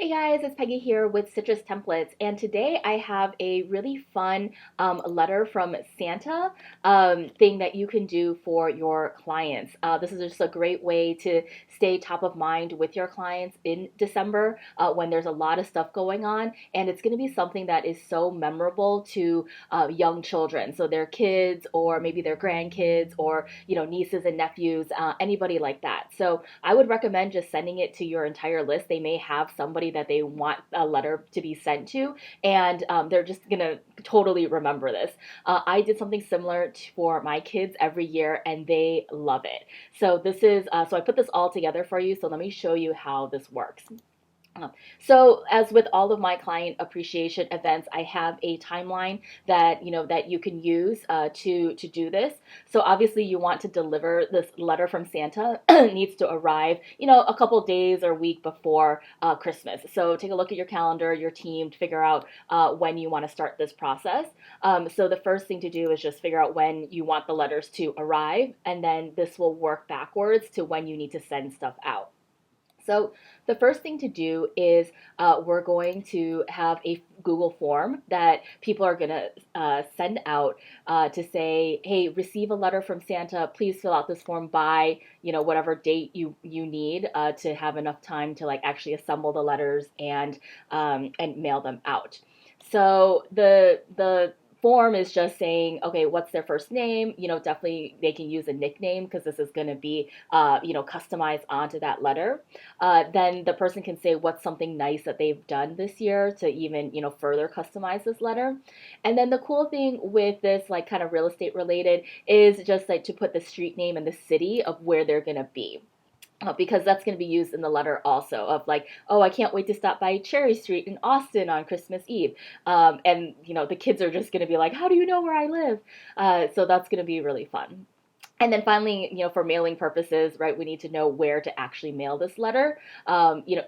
Hey guys, it's Peggy here with Citrus Templates, and today I have a really fun letter from Santa thing that you can do for your clients. This is just a great way to stay top of mind with your clients in December when there's a lot of stuff going on, and it's going to be something that is so memorable to young children, so their kids or maybe their grandkids or nieces and nephews, anybody like that. So I would recommend just sending it to your entire list. They may have somebody that they want a letter to be sent to, and they're just gonna totally remember this. I did something similar for my kids every year, and they love it. So this is so I put this all together for you. So let me show you how this works. So as with all of my client appreciation events, I have a timeline that you can use to do this. So obviously you want to deliver this letter from Santa needs to arrive a couple days or week before Christmas. So take a look at your calendar, your team, to figure out when you want to start this process. So the first thing to do is just figure out when you want the letters to arrive, and then this will work backwards to when you need to send stuff out. So the first thing to do is we're going to have a Google form that people are going to send out to say, hey, receive a letter from Santa. Please fill out this form by, whatever date you need to have enough time to like actually assemble the letters and mail them out. So the form is just saying, okay, what's their first name? Definitely they can use a nickname because this is going to be, customized onto that letter. Then the person can say what's something nice that they've done this year to even, further customize this letter. And then the cool thing with this, like kind of real estate related, is just like to put the street name and the city of where they're going to be. Because that's going to be used in the letter also of like, oh, I can't wait to stop by Cherry Street in Austin on Christmas Eve. And, the kids are just going to be like, how do you know where I live? So that's going to be really fun. And then finally, for mailing purposes, right, we need to know where to actually mail this letter,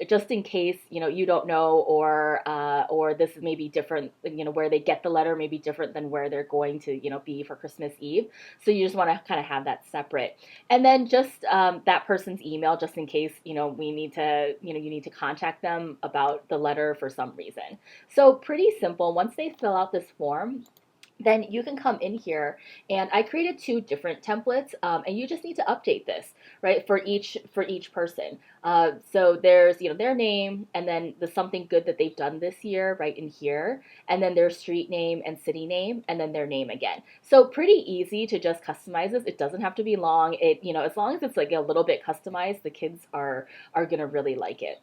just in case, you don't know, or this may be different, where they get the letter may be different than where they're going to, be for Christmas Eve. So you just want to kind of have that separate. And then just that person's email, just in case, we need to, you need to contact them about the letter for some reason. So pretty simple. Once they fill out this form, then you can come in here, and I created two different templates, and you just need to update this, right, for each person. So there's their name, and then the something good that they've done this year right in here, and then their street name and city name, and then their name again. So pretty easy to just customize this. It doesn't have to be long. It as long as it's like a little bit customized, the kids are gonna really like it.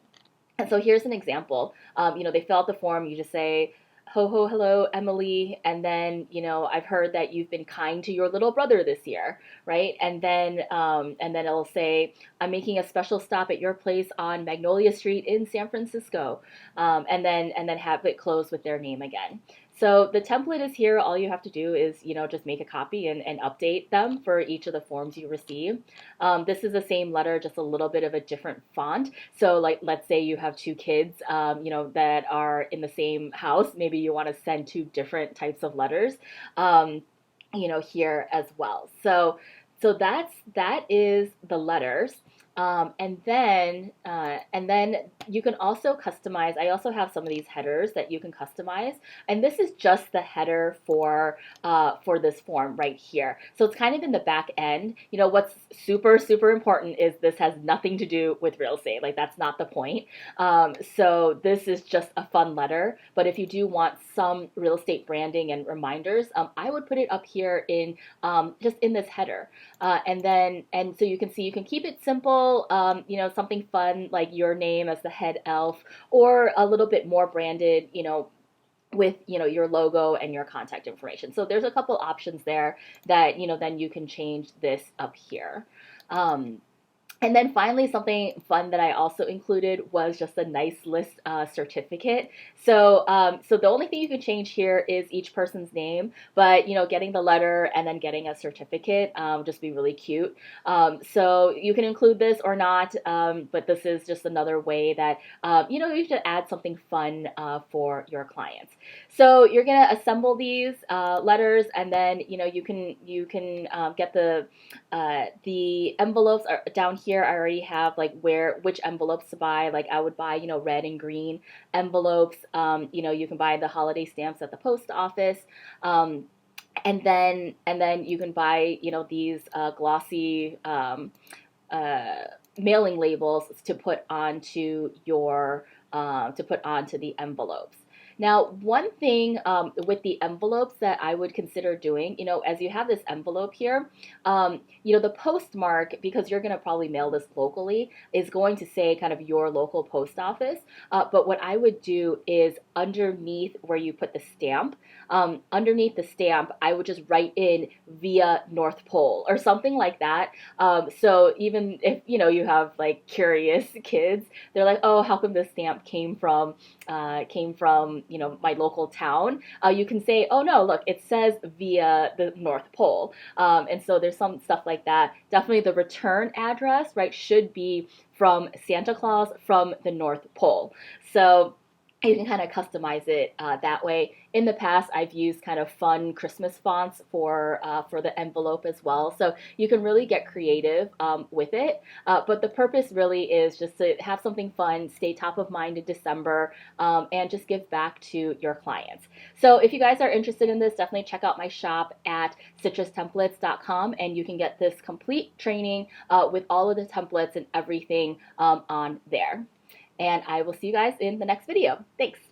And so here's an example. They fill out the form. You just say, ho ho hello Emily, and then I've heard that you've been kind to your little brother this year, right? And then it'll say, I'm making a special stop at your place on Magnolia Street in San Francisco, and then have it close with their name again. So the template is here. All you have to do is, just make a copy and update them for each of the forms you receive. This is the same letter, just a little bit of a different font. So like, let's say you have two kids, that are in the same house. Maybe you want to send two different types of letters, here as well. So that is the letters. And then you can also customize. I also have some of these headers that you can customize, and this is just the header for this form right here. So it's kind of in the back end. What's super super important is this has nothing to do with real estate. Like that's not the point. So this is just a fun letter. But if you do want some real estate branding and reminders, I would put it up here in just in this header. And so you can see you can keep it simple, something fun like your name as the head elf, or a little bit more branded, with your logo and your contact information. So there's a couple options there that then you can change this up here. And then finally, something fun that I also included was just a nice list certificate. So the only thing you can change here is each person's name, but getting the letter and then getting a certificate just be really cute. So you can include this or not, but this is just another way that you should add something fun for your clients. So you're gonna assemble these letters, and then you can get the envelopes are down here here I already have like which envelopes to buy. Like I would buy, you know, red and green envelopes. You know, you can buy the holiday stamps at the post office. And then you can buy, you know, these glossy uh, mailing labels to put onto your to put onto the envelopes. Now, one thing with the envelopes that I would consider doing, you know, as you have this envelope here, you know, the postmark, because you're going to probably mail this locally, is going to say kind of your local post office. But what I would do is underneath where you put the stamp, underneath the stamp, I would just write in via North Pole or something like that. So even if, you know, you have like curious kids, they're like, oh, how come this stamp came from, you know, my local town? You can say, oh no, look, it says via the North Pole. And so there's some stuff like that. Definitely the return address, right, should be from Santa Claus from the North Pole. So you can kind of customize it that way. In the past, I've used kind of fun Christmas fonts for the envelope as well. So you can really get creative with it. But the purpose really is just to have something fun, stay top of mind in December, and just give back to your clients. So if you guys are interested in this, definitely check out my shop at citrustemplates.com, and you can get this complete training with all of the templates and everything on there. And I will see you guys in the next video. Thanks.